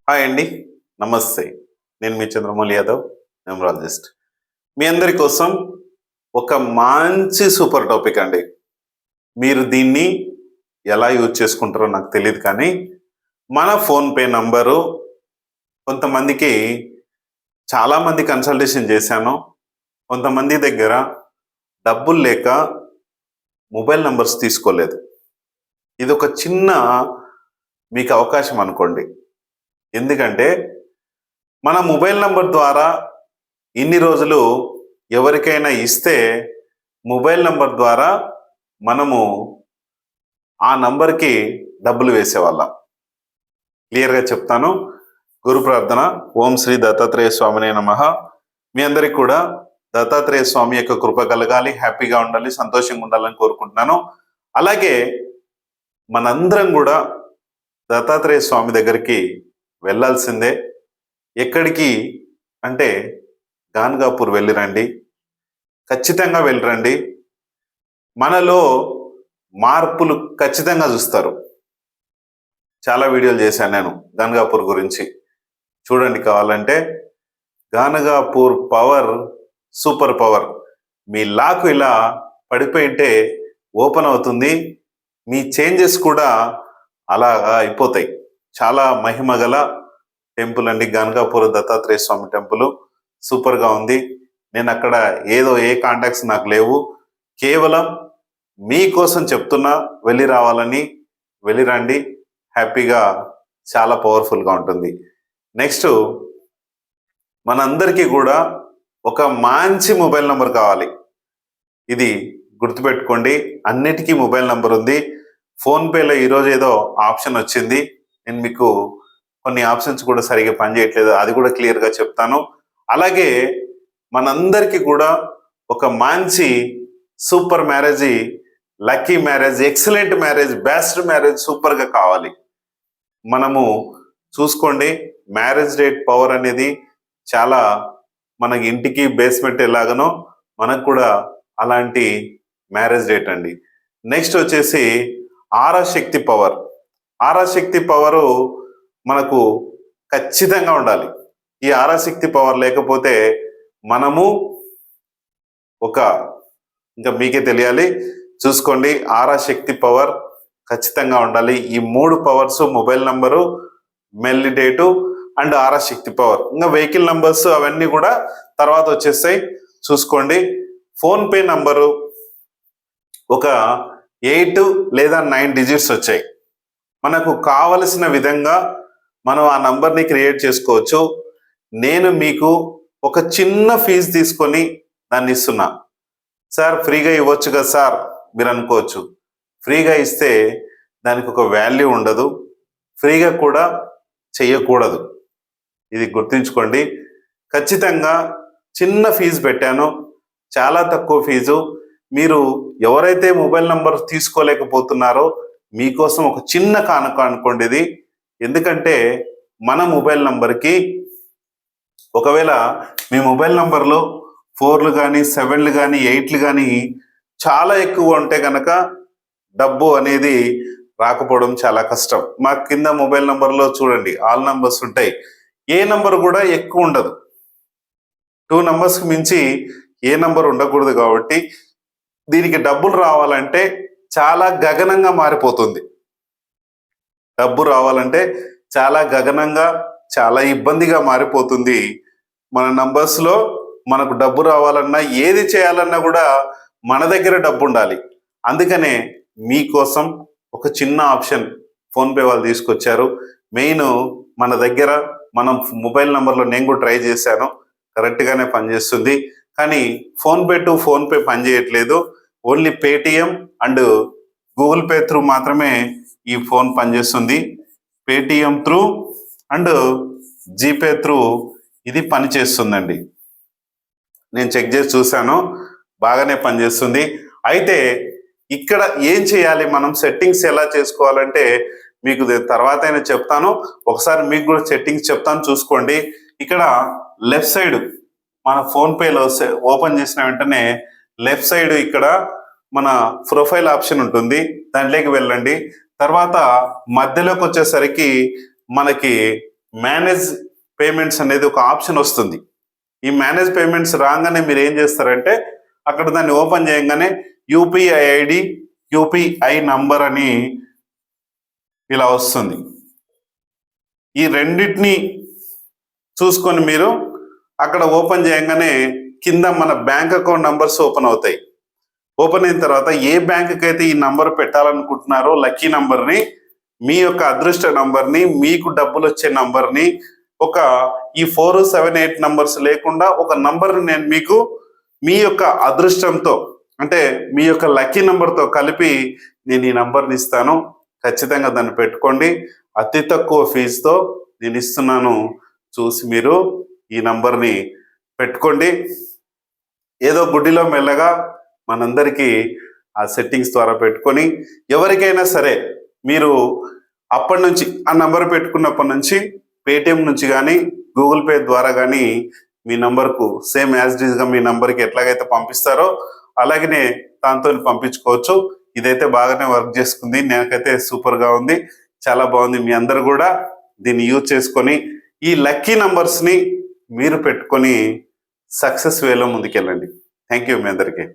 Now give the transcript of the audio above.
Hi అండి. నమస్తే. నేను మీ చంద్రమౌళి యాదవ్, న్యూమరాలజిస్ట్. మీ అందరి కోసం ఒక మంచి సూపర్ టాపిక్ అండి. మీరు దీన్ని ఎలా యూజ్ చేసుకుంటారో నాకు తెలియదు కానీ, మన ఫోన్‌పే నంబరు కొంతమందికి చాలామంది కన్సల్టేషన్ చేశాను. కొంతమంది దగ్గర డబ్బులు లేక మొబైల్ నంబర్స్ తీసుకోలేదు. ఇదొక చిన్న మీకు అవకాశం అనుకోండి. ఎందుకంటే మన మొబైల్ నంబర్ ద్వారా ఇన్ని రోజులు ఎవరికైనా ఇస్తే మొబైల్ నంబర్ ద్వారా మనము ఆ నంబర్కి డబ్బులు వేసేవాళ్ళం. క్లియర్గా చెప్తాను. గురు ప్రార్థన. ఓం శ్రీ దత్తాత్రేయ స్వామినే నమః. మీ అందరికి కూడా దత్తాత్రేయ స్వామి యొక్క కృప కలగాలి, హ్యాపీగా ఉండాలి, సంతోషంగా ఉండాలని కోరుకుంటున్నాను. అలాగే మనందరం కూడా దత్తాత్రేయ స్వామి దగ్గరికి వెళ్ళాల్సిందే. ఎక్కడికి అంటే గాన్గాపూర్ వెళ్ళిరండి, ఖచ్చితంగా వెళ్ళిరండి. మనలో మార్పులు ఖచ్చితంగా చూస్తారు. చాలా వీడియోలు చేశాను నేను గాన్గాపూర్ గురించి, చూడండి కావాలంటే. Ganagapur power super power. మీ లాక్ ఇలా పడిపోయింటే ఓపెన్ అవుతుంది. మీ చేంజెస్ కూడా అలా అయిపోతాయి. చాలా మహిమ గల టెంపుల్ అండి గాన్గాపూర్ దత్తాత్రేయ స్వామి టెంపుల్. సూపర్గా ఉంది. నేను అక్కడ ఏ కాంటాక్ట్స్ నాకు లేవు, కేవలం మీకోసం చెప్తున్నా. వెళ్ళి రావాలని, వెళ్ళిరండి, హ్యాపీగా, చాలా పవర్ఫుల్గా ఉంటుంది. నెక్స్ట్, మనందరికీ కూడా ఒక మంచి మొబైల్ నంబర్ కావాలి. ఇది గుర్తుపెట్టుకోండి. అన్నిటికీ మొబైల్ నంబర్ ఉంది. ఫోన్పేలో ఈరోజు ఏదో ఆప్షన్ వచ్చింది. నేను మీకు కొన్ని ఆప్షన్స్ కూడా సరిగా పనిచేయట్లేదు, అది కూడా క్లియర్గా చెప్తాను. అలాగే మనందరికీ కూడా ఒక మంచి super marriage, lucky marriage, excellent marriage, best marriage సూపర్గా కావాలి. మనము చూసుకోండి, మ్యారేజ్ డేట్ పవర్ అనేది చాలా, మనకి ఇంటికి బేస్మెంట్ ఎలాగనో మనకు కూడా అలాంటి మ్యారేజ్ డేట్ అండి. నెక్స్ట్ వచ్చేసి ఆరాశక్తి పవర్. ఆరాశక్తి పవరు మనకు ఖచ్చితంగా ఉండాలి. ఈ ఆరాశక్తి పవర్ లేకపోతే మనము ఇంకా మీకే తెలియాలి, చూసుకోండి. ఆరాశక్తి పవర్ ఖచ్చితంగా ఉండాలి. ఈ 3 పవర్స్, మొబైల్ నంబరు, మెల్లి డేటు అండ్ ఆరాశక్తి పవర్. ఇంకా వెహికల్ నంబర్స్ అవన్నీ కూడా తర్వాత వచ్చేస్తాయి, చూసుకోండి. ఫోన్పే నంబరు ఒక 8 లేదా 9 డిజిట్స్ వచ్చాయి. మనకు కావలసిన విధంగా మనం ఆ నంబర్ని క్రియేట్ చేసుకోవచ్చు. నేను మీకు ఒక చిన్న ఫీజు తీసుకొని దాన్ని ఇస్తున్నా. సార్ ఫ్రీగా ఇవ్వచ్చు కదా సార్ మీరు అనుకోవచ్చు. ఫ్రీగా ఇస్తే దానికి ఒక వాల్యూ ఉండదు, ఫ్రీగా కూడా చెయ్యకూడదు. ఇది గుర్తుంచుకోండి. ఖచ్చితంగా చిన్న ఫీజు పెట్టాను, చాలా తక్కువ ఫీజు. మీరు ఎవరైతే మొబైల్ నంబర్ తీసుకోలేకపోతున్నారో మీకోసం ఒక చిన్న కానుక అనుకోండి ఇది. ఎందుకంటే మన మొబైల్ నంబర్కి ఒకవేళ మీ మొబైల్ నంబర్లో 4లు కానీ 7లు కానీ 8లు కానీ చాలా ఎక్కువ ఉంటే కనుక డబ్బు అనేది రాకపోవడం చాలా కష్టం. మా కింద మొబైల్ నంబర్లో చూడండి ఆల్ నంబర్స్ ఉంటాయి. ఏ నంబర్ కూడా ఎక్కువ ఉండదు. 2 నంబర్స్కి మించి ఏ నంబర్ ఉండకూడదు. కాబట్టి దీనికి డబ్బులు రావాలంటే చాలా గగనంగా మారిపోతుంది. డబ్బు రావాలంటే చాలా గగనంగా, చాలా ఇబ్బందిగా మారిపోతుంది. మన నంబర్స్లో మనకు డబ్బు రావాలన్నా, ఏది చేయాలన్నా కూడా మన దగ్గర డబ్బు ఉండాలి. అందుకనే మీకోసం ఒక చిన్న ఆప్షన్ ఫోన్పే వాళ్ళు తీసుకొచ్చారు. మెయిన్ మన దగ్గర, మనం మొబైల్ నంబర్లో నేను కూడా ట్రై చేశాను, కరెక్ట్గానే పనిచేస్తుంది. కానీ ఫోన్పే టు ఫోన్పే పనిచేయట్లేదు. Only Paytm and Google pay through మాత్రమే ఈ ఫోన్ పనిచేస్తుంది. Paytm through and GPay through ఇది పనిచేస్తుందండి. నేను చెక్ చేసి చూశాను, బాగానే పనిచేస్తుంది. అయితే ఇక్కడ ఏం చేయాలి, మనం సెట్టింగ్స్ ఎలా చేసుకోవాలంటే మీకు తర్వాత అయినా చెప్తాను. ఒకసారి మీకు కూడా సెట్టింగ్స్ చెప్తాను, చూసుకోండి. ఇక్కడ లెఫ్ట్ సైడ్ మన ఫోన్పేలో ఓపెన్ చేసిన వెంటనే లెఫ్ట్ సైడ్ ఇక్కడ మన ప్రొఫైల్ ఆప్షన్ ఉంటుంది, దాంట్లోకి వెళ్ళండి. తర్వాత మధ్యలోకి వచ్చేసరికి మనకి మేనేజ్ పేమెంట్స్ అనేది ఒక ఆప్షన్ వస్తుంది. ఈ మేనేజ్ పేమెంట్స్ రాగానే మీరు ఏం చేస్తారంటే అక్కడ దాన్ని ఓపెన్ చేయగానే యూపీఐ ఐడి, యూపీఐ నంబర్ అని ఇలా వస్తుంది. ఈ రెండింటిని చూసుకొని మీరు అక్కడ ఓపెన్ చేయగానే కింద మన బ్యాంక్ అకౌంట్ నంబర్స్ ఓపెన్ అవుతాయి. ఓపెన్ అయిన తర్వాత ఏ బ్యాంకుకి అయితే ఈ నంబర్ పెట్టాలనుకుంటున్నారో లక్కీ నంబర్ని, మీ యొక్క అదృష్ట నంబర్ని, మీకు డబ్బులు వచ్చే నంబర్ని, ఒక ఈ 4, 7, 8 నంబర్స్ లేకుండా ఒక నంబర్ని నేను మీకు మీ యొక్క అదృష్టంతో అంటే మీ యొక్క లక్కీ నంబర్తో కలిపి నేను ఈ నంబర్ని ఇస్తాను. ఖచ్చితంగా దాన్ని పెట్టుకోండి. అతి తక్కువ ఫీజుతో నేను ఇస్తున్నాను. చూసి మీరు ఈ నంబర్ని పెట్టుకోండి. ఏదో గుడ్డిలో మెల్లగా మనందరికీ ఆ సెట్టింగ్స్ ద్వారా పెట్టుకొని ఎవరికైనా సరే మీరు అప్పటి నుంచి ఆ నంబర్ పెట్టుకున్నప్పటి నుంచి పేటిఎం నుంచి కానీ గూగుల్ పే ద్వారా కానీ మీ నంబర్కు సేమ్ యాజ్ ఇట్ ఈస్గా మీ నంబర్కి ఎట్లాగైతే పంపిస్తారో అలాగనే దాంతో పంపించుకోవచ్చు. ఇదైతే బాగానే వర్క్ చేసుకుంది. నాకైతే సూపర్గా ఉంది, చాలా బాగుంది. మీ అందరు కూడా దీన్ని యూజ్ చేసుకొని ఈ లక్కీ నంబర్స్ని మీరు పెట్టుకొని సక్సెస్ వేలో ముందుకెళ్ళండి. థ్యాంక్ యూ మీ అందరికీ.